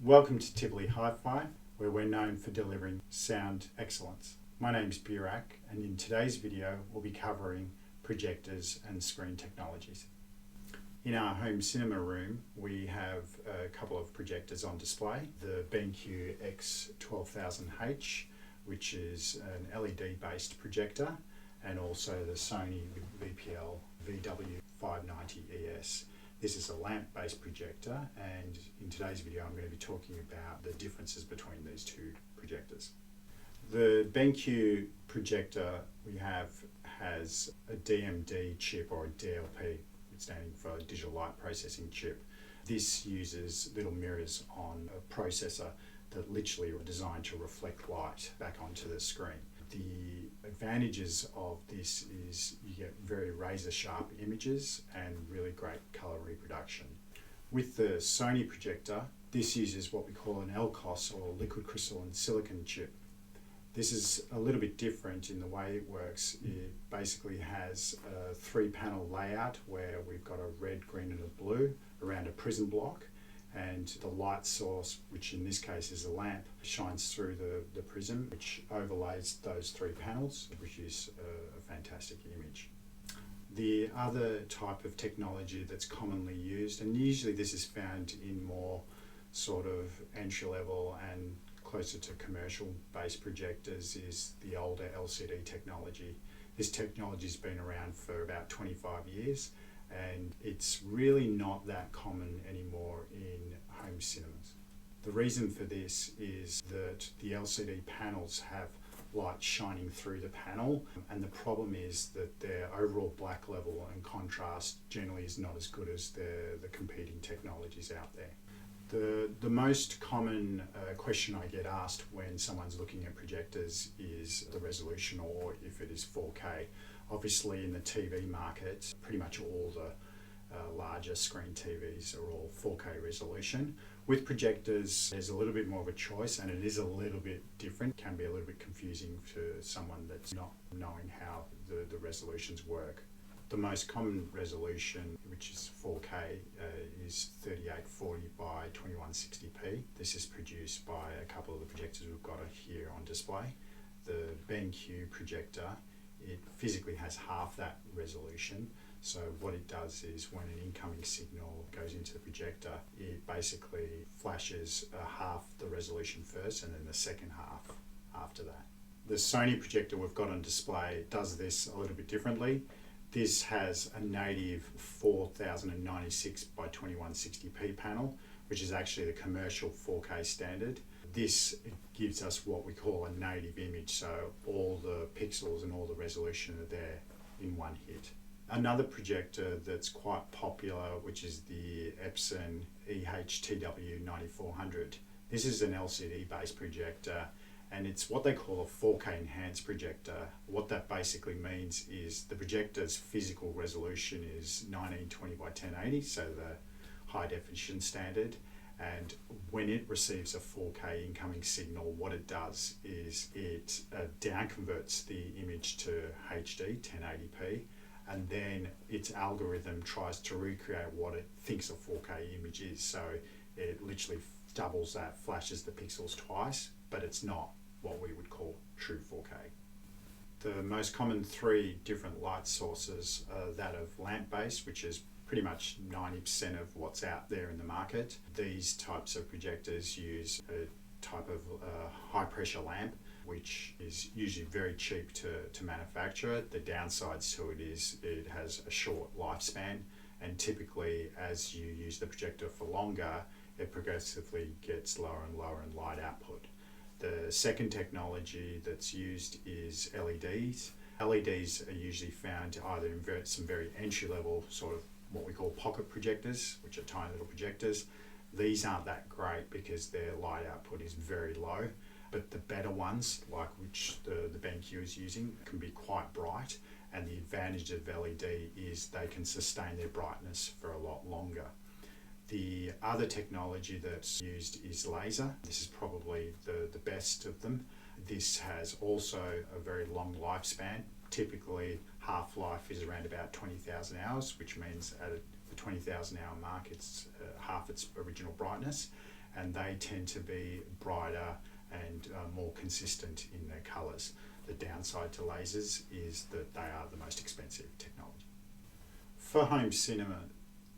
Welcome to Tivoli Hi-Fi, where we're known for delivering sound excellence. My name's Burak, and in today's video we'll be covering projectors and screen technologies. In our home cinema room we have a couple of projectors on display. The BenQ X12000H, which is an LED based projector, and also the Sony VPL VW590ES. This is a lamp-based projector, and in today's video I'm going to be talking about the differences between these two projectors. The BenQ projector we have has a DMD chip, or a DLP, standing for Digital Light Processing Chip. This uses little mirrors on a processor that literally are designed to reflect light back onto the screen. The advantages of this is you get very razor sharp images and really great colour reproduction. With the Sony projector, this uses what we call an LCOS, or liquid crystalline silicon chip. This is a little bit different in the way it works. It basically has a 3-panel layout where we've got a red, green and a blue around a prism block, and the light source, which in this case is a lamp, shines through the prism, which overlays those 3 panels to produce a fantastic image. The other type of technology that's commonly used, and usually this is found in more sort of entry-level and closer to commercial-based projectors, is the older LCD technology. This technology has been around for about 25 years, and it's really not that common anymore in home cinemas. The reason for this is that the LCD panels have light shining through the panel, and the problem is that their overall black level and contrast generally is not as good as the competing technologies out there. The most common question I get asked when someone's looking at projectors is the resolution, or if it is 4K. Obviously in the TV market, pretty much all the larger screen TVs are all 4K resolution. With projectors, there's a little bit more of a choice, and it is a little bit different. It can be a little bit confusing for someone that's not knowing how the resolutions work. The most common resolution, which is 4K, is 3840 by 2160p. This is produced by a couple of the projectors we've got here on display. The BenQ projector, it physically has half that resolution. So what it does is when an incoming signal goes into the projector, it basically flashes half the resolution first and then the second half after that. The Sony projector we've got on display does this a little bit differently. This has a native 4096 by 2160p panel, which is actually the commercial 4K standard. This gives us what we call a native image, so all the pixels and all the resolution are there in one hit. Another projector that's quite popular, which is the Epson EHTW9400. This is an LCD based projector, and it's what they call a 4K enhanced projector. What that basically means is the projector's physical resolution is 1920 by 1080, so the high definition standard. And when it receives a 4K incoming signal, what it does is it downconverts the image to HD 1080p, and then its algorithm tries to recreate what it thinks a 4K image is. So it literally doubles that, flashes the pixels twice, but it's not what we would call true 4K. The most common 3 different light sources are that of lamp-based, which is pretty much 90% of what's out there in the market. These types of projectors use a type of high pressure lamp, which is usually very cheap to manufacture. The downsides to it is it has a short lifespan, and typically as you use the projector for longer, it progressively gets lower and lower in light output. The second technology that's used is LEDs. LEDs are usually found either in some very entry-level sort of what we call pocket projectors, which are tiny little projectors. These aren't that great because their light output is very low, but the better ones, like which the BenQ is using, can be quite bright, and the advantage of LED is they can sustain their brightness for a lot longer. The other technology that's used is laser. This is probably the best of them. This has also a very long lifespan. Typically, half-life is around about 20,000 hours, which means at the 20,000 hour mark, it's half its original brightness. and they tend to be brighter and more consistent in their colours. The downside to lasers is that they are the most expensive technology. For home cinema,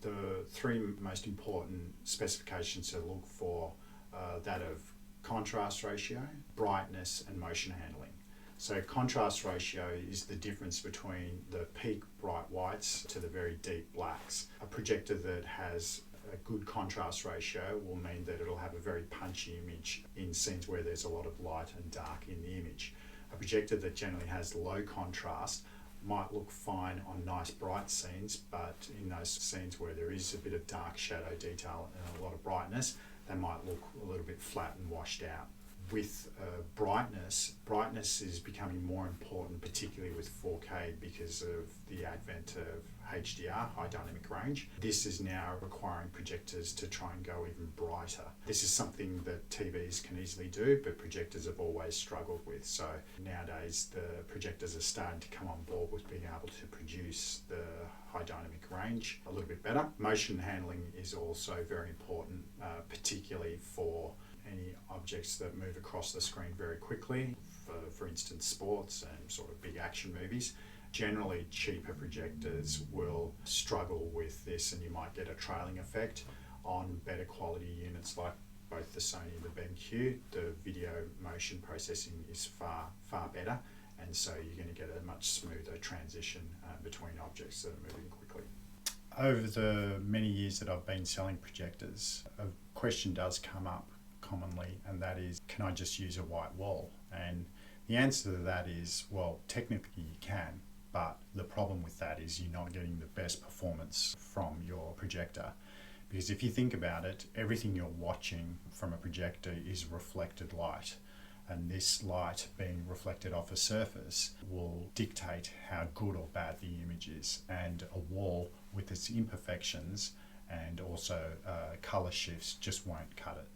the three most important specifications to look for are that of contrast ratio, brightness, and motion handling. So contrast ratio is the difference between the peak bright whites to the very deep blacks. A projector that has a good contrast ratio will mean that it'll have a very punchy image in scenes where there's a lot of light and dark in the image. A projector that generally has low contrast might look fine on nice bright scenes, but in those scenes where there is a bit of dark shadow detail and a lot of brightness, they might look a little bit flat and washed out. With brightness is becoming more important, particularly with 4K, because of the advent of HDR, high dynamic range. This is now requiring projectors to try and go even brighter. This is something that TVs can easily do, but projectors have always struggled with. So nowadays the projectors are starting to come on board with being able to produce the high dynamic range a little bit better. Motion handling is also very important, particularly for any objects that move across the screen very quickly, for instance sports and sort of big action movies. Generally cheaper projectors will struggle with this, and you might get a trailing effect. On better quality units like both the Sony and the BenQ, the video motion processing is far better, and so you're going to get a much smoother transition between objects that are moving quickly. Over the many years that I've been selling projectors, a question does come up commonly, and that is, can I just use a white wall? And the answer to that is, well, technically you can, but the problem with that is you're not getting the best performance from your projector. Because if you think about it, everything you're watching from a projector is reflected light, and this light being reflected off a surface will dictate how good or bad the image is. And a wall with its imperfections and also color shifts just won't cut it.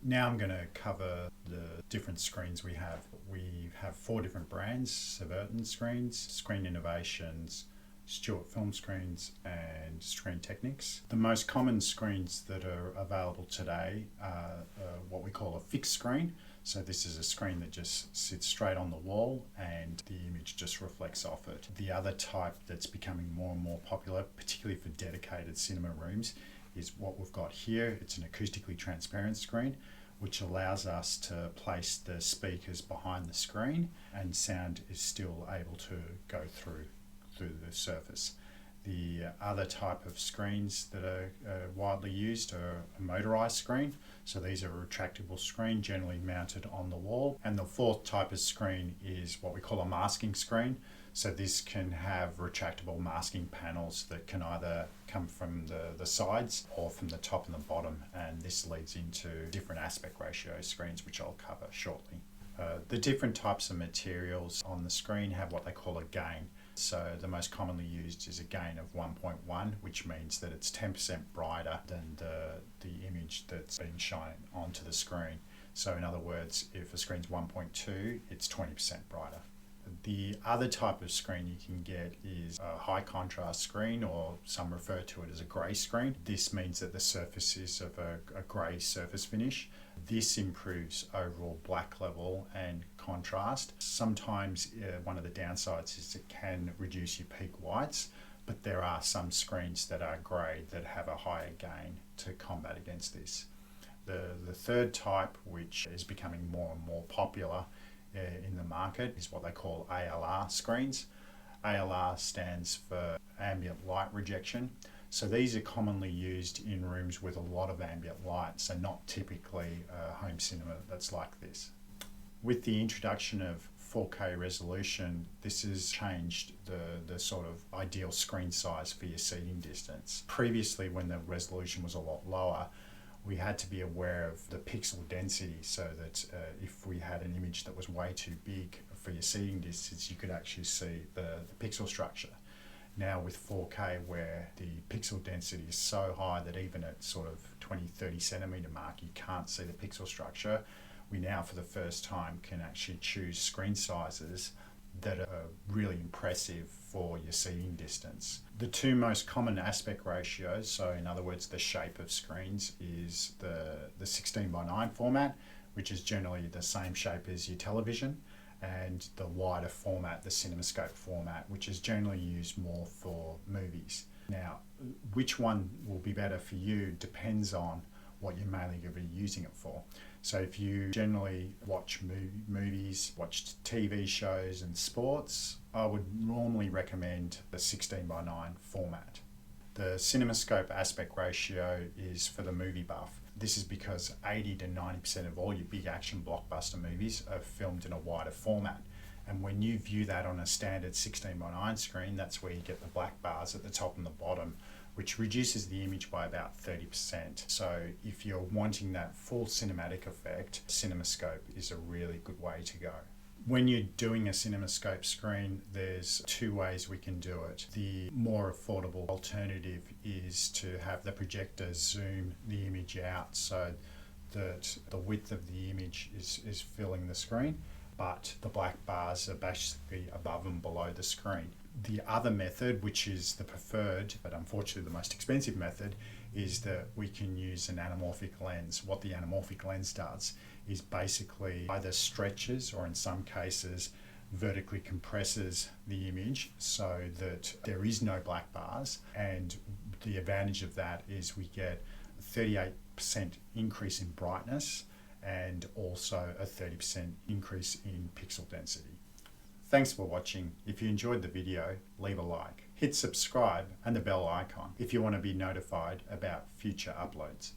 Now I'm going to cover the different screens we have. We have 4 different brands: Surverton Screens, Screen Innovations, Stuart Film Screens, and Screen Technics. The most common screens that are available today are what we call a fixed screen. So this is a screen that just sits straight on the wall and the image just reflects off it. The other type that's becoming more and more popular, particularly for dedicated cinema rooms, is what we've got here. It's an acoustically transparent screen, which allows us to place the speakers behind the screen and sound is still able to go through the surface. The other type of screens that are widely used are a motorized screen. So these are a retractable screen, generally mounted on the wall. And the 4th type of screen is what we call a masking screen. So this can have retractable masking panels that can either come from the sides or from the top and the bottom, and this leads into different aspect ratio screens, which I'll cover shortly. The different types of materials on the screen have what they call a gain. So the most commonly used is a gain of 1.1, which means that it's 10% brighter than the image that's being shown onto the screen. So in other words, if a screen's 1.2, it's 20% brighter. The other type of screen you can get is a high contrast screen, or some refer to it as a grey screen. This means that the surface is of a grey surface finish. This improves overall black level and contrast. Sometimes one of the downsides is it can reduce your peak whites, but there are some screens that are grey that have a higher gain to combat against this. The third type, which is becoming more and more popular in the market, is what they call ALR screens. ALR stands for ambient light rejection. So these are commonly used in rooms with a lot of ambient light, so not typically home cinema that's like this. With the introduction of 4K resolution, this has changed the sort of ideal screen size for your seating distance. Previously, when the resolution was a lot lower, we had to be aware of the pixel density, so that if we had an image that was way too big for your seating distance, you could actually see the pixel structure. Now with 4K, where the pixel density is so high that even at sort of 20-30 centimeter mark you can't see the pixel structure, we now for the first time can actually choose screen sizes that are really impressive for your seeing distance. The two most common aspect ratios, so in other words the shape of screens, is the 16:9 format, which is generally the same shape as your television, and the wider format, the CinemaScope format, which is generally used more for movies. Now, which one will be better for you depends on what you're mainly going to be using it for. So if you generally watch movies, watch TV shows and sports, I would normally recommend the 16:9 format. The CinemaScope aspect ratio is for the movie buff. This is because 80 to 90% of all your big action blockbuster movies are filmed in a wider format. And when you view that on a standard 16:9 screen, that's where you get the black bars at the top and the bottom, which reduces the image by about 30%. So if you're wanting that full cinematic effect, CinemaScope is a really good way to go. When you're doing a CinemaScope screen, there's two ways we can do it. The more affordable alternative is to have the projector zoom the image out so that the width of the image is filling the screen, but the black bars are basically above and below the screen. The other method, which is the preferred, but unfortunately the most expensive method, is that we can use an anamorphic lens. What the anamorphic lens does is basically either stretches or in some cases vertically compresses the image so that there is no black bars, and the advantage of that is we get a 38% increase in brightness and also a 30% increase in pixel density. Thanks for watching. If you enjoyed the video, leave a like. Hit subscribe and the bell icon if you want to be notified about future uploads.